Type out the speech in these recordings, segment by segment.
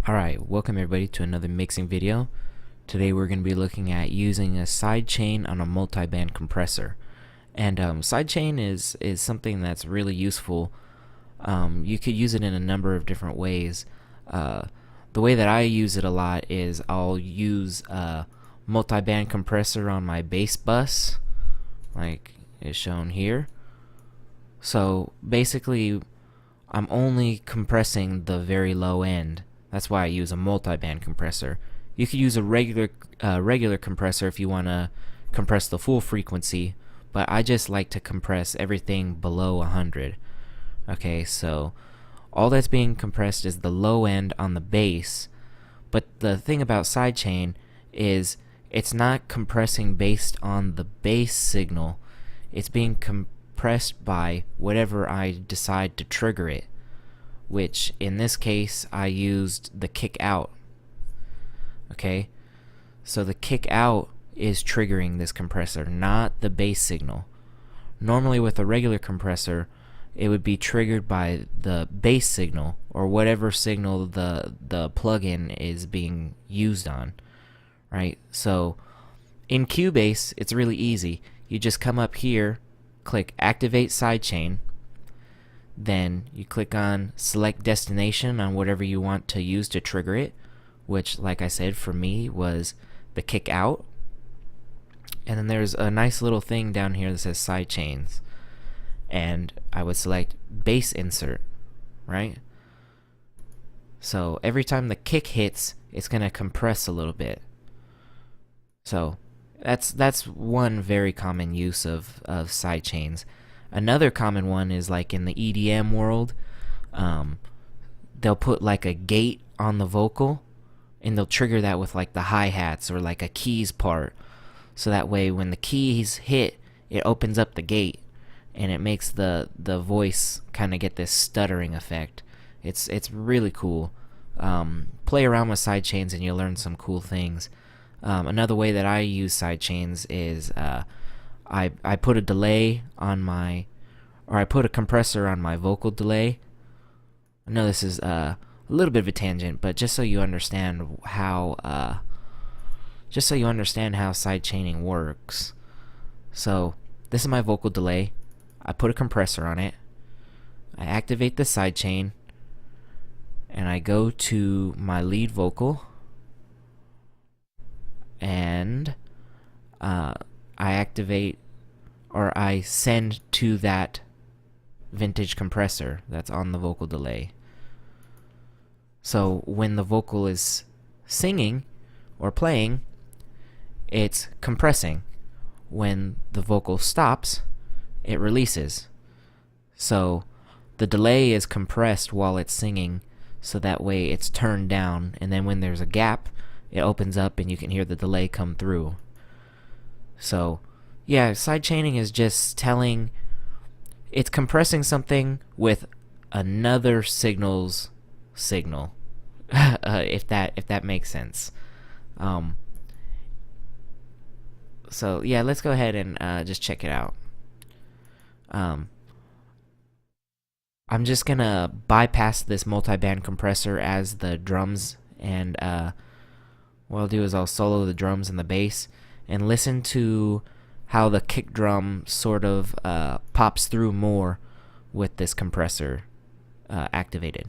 Alright, welcome everybody to another mixing video. Today we're going to be looking at using a sidechain on a multiband compressor. And sidechain is something that's really useful. You could use it in a number of different ways. The way that I use it a lot is I'll use a multiband compressor on my bass bus, like is shown here. So basically I'm only compressing the very low end. That's why I use a multiband compressor. You could use a regular compressor if you want to compress the full frequency, but I just like to compress everything below 100. Okay, so all that's being compressed is the low end on the bass, but the thing about sidechain is it's not compressing based on the bass signal. It's being compressed by whatever I decide to trigger it, which in this case I used the kick out. Okay, so the kick out is triggering this compressor, not the bass signal. Normally with a regular compressor it would be triggered by the bass signal or whatever signal the plugin is being used on, right? So in Cubase it's really easy. You just come up here, click activate sidechain, then you click on select destination on whatever you want to use to trigger it, which, like I said, for me was the kick out. And then there's a nice little thing down here that says sidechains, and I would select bass insert, right? So every time the kick hits, it's gonna compress a little bit. So that's one very common use of sidechains. Another common one is like in the EDM world, they'll put like a gate on the vocal and they'll trigger that with like the hi-hats or like a keys part, so that way when the keys hit it opens up the gate and it makes the voice kind of get this stuttering effect. It's really cool. Play around with sidechains and you'll learn some cool things. Another way that I use sidechains is I put a delay on my, or I put a compressor on my vocal delay. I know this is a little bit of a tangent, but just so you understand how sidechaining works. So this is my vocal delay. I put a compressor on it. I activate the sidechain, and I go to my lead vocal, and I activate, or I send to that vintage compressor that's on the vocal delay. So when the vocal is singing or playing, it's compressing. When the vocal stops, it releases. So the delay is compressed while it's singing, so that way it's turned down, and then when there's a gap, it opens up and you can hear the delay come through. So yeah, sidechaining is just telling, it's compressing something with another signal's signal, if that makes sense. So yeah, let's go ahead and just check it out. I'm just gonna bypass this multiband compressor as the drums, and what I'll do is I'll solo the drums and the bass and listen to how the kick drum sort of pops through more with this compressor activated.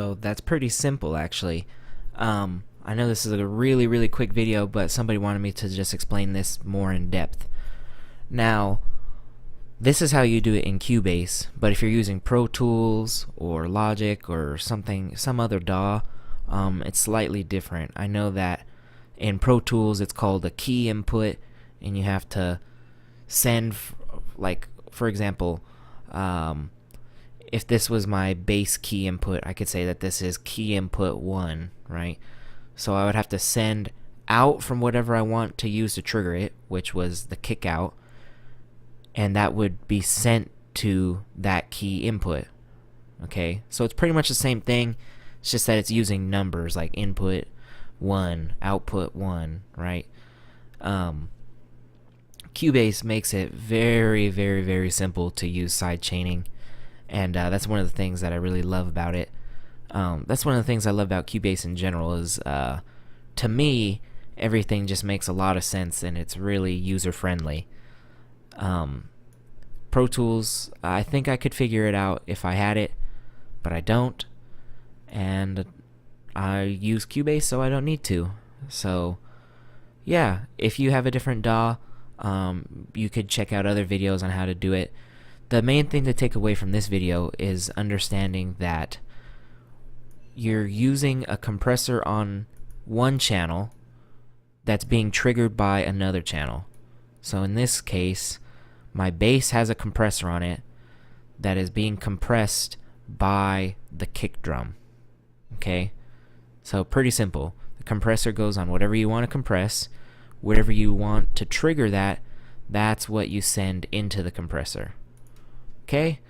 So that's pretty simple, actually. I know this is a really quick video, but somebody wanted me to just explain this more in depth. Now, this is how you do it in Cubase, but if you're using Pro Tools or Logic or some other DAW, it's slightly different. I know that in Pro Tools it's called a key input, and you have to send, like, for example, if this was my bass key input, I could say that this is key input 1, right? So I would have to send out from whatever I want to use to trigger it, which was the kick out, and that would be sent to that key input. Okay, so it's pretty much the same thing. It's just that it's using numbers like input 1, output 1, right? Cubase makes it very simple to use sidechaining, and that's one of the things that I really love about it. That's one of the things I love about Cubase in general is, to me, everything just makes a lot of sense and it's really user-friendly. Pro Tools, I think I could figure it out if I had it, but I don't, and I use Cubase so I don't need to. So yeah, if you have a different DAW, you could check out other videos on how to do it. The main thing to take away from this video is understanding that you're using a compressor on one channel that's being triggered by another channel. So in this case, my bass has a compressor on it that is being compressed by the kick drum. Okay, so pretty simple. The compressor goes on whatever you want to compress, whatever you want to trigger that's what you send into the compressor. Okay,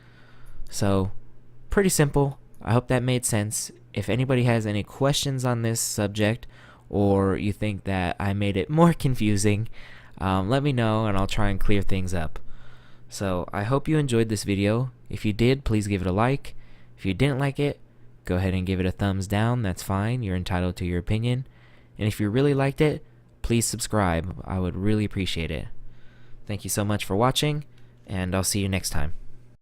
so pretty simple. I hope that made sense. If anybody has any questions on this subject, or you think that I made it more confusing, let me know and I'll try and clear things up. So I hope you enjoyed this video. If you did, please give it a like. If you didn't like it, go ahead and give it a thumbs down. That's fine. You're entitled to your opinion. And if you really liked it, please subscribe. I would really appreciate it. Thank you so much for watching, and I'll see you next time.